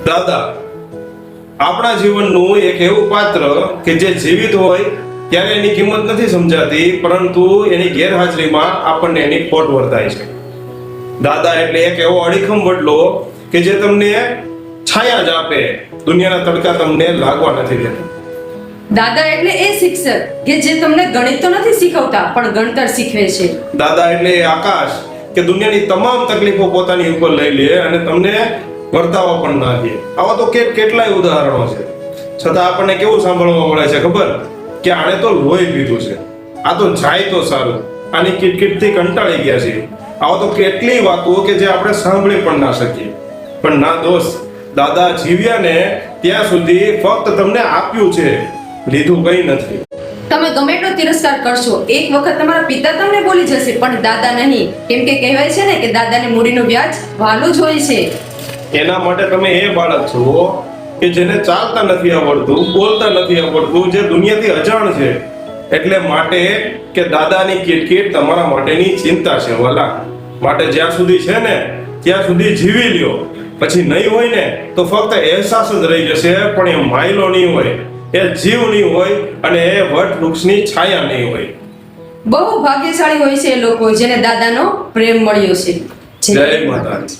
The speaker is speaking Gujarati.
દાદા આપણા જીવનનું એક એવું પાત્ર કે જે જીવિત હોય ત્યારે એની કિંમત નથી સમજાતી, પરંતુ એની ગેરહાજરીમાં આપણને એની ખોટ વર્તાય છે. દાદા એટલે એક એવો અડીખમ વડલો કે જે તમને છાયા જ આપે, દુનિયાના તડકા તમને લાગવા નથી દેતા. દાદા એટલે એ શિક્ષક કે જે તમને ગણિત તો નથી શીખવતા પણ ગણતર શીખવે છે. દાદા એટલે એ આકાશ કે દુનિયાની તમામ તકલીફો પોતાની ઉપર લઈ લે અને તમને વર્તાવા પણ ના દે. આવા તો કેટલાય ઉદાહરણો છે, છતાં આપણને કેવું સાંભળવા મળે છે ખબર, કે આણે તો લોહી પીધું છે, આ તો જાય તો સારું, આની કિટકિટથી કંટાળી ગયા છે. આવા તો કેટલી વાતો કે જે આપણે સાંભળી પણ ના શકીએ. પણ ના દોસ્ત, દાદા જીવ્યા ને ત્યાં સુધી ફક્ત તમને આપ્યું છે, લીધું કઈ નથી. તમે ગમે એટલો તિરસ્કાર કરશો, એક વખત તમારા પિતા તમને બોલી જશે પણ દાદા નહીં, કેમ કે કહેવાય છે ને કે દાદાની મૂડીનું વ્યાજ વાલું જ હોય છે. એના માટે તમે એ બાળક છો કે જેને ચાલતા નથી આવડતું, બોલતા નથી આવડતું, જે દુનિયાથી અજાણ છે. એટલે માટે કે દાદાની કિટકિટ તમારા માટેની ચિંતા છે વાલા. માટે જ્યાં સુધી છે ને ત્યાં સુધી જીવી લ્યો, પછી નહીં હોય ને તો ફક્ત અહેસાસ જ રહી જશે, પણ એ માયલો નહીં હોય, એ જીવ નહીં હોય, અને એ વટ વૃક્ષની છાયા નહીં હોય. બહુ ભાગ્યશાળી હોય છે એ લોકો જેને દાદાનો પ્રેમ મળ્યો છે. જય માતાજી.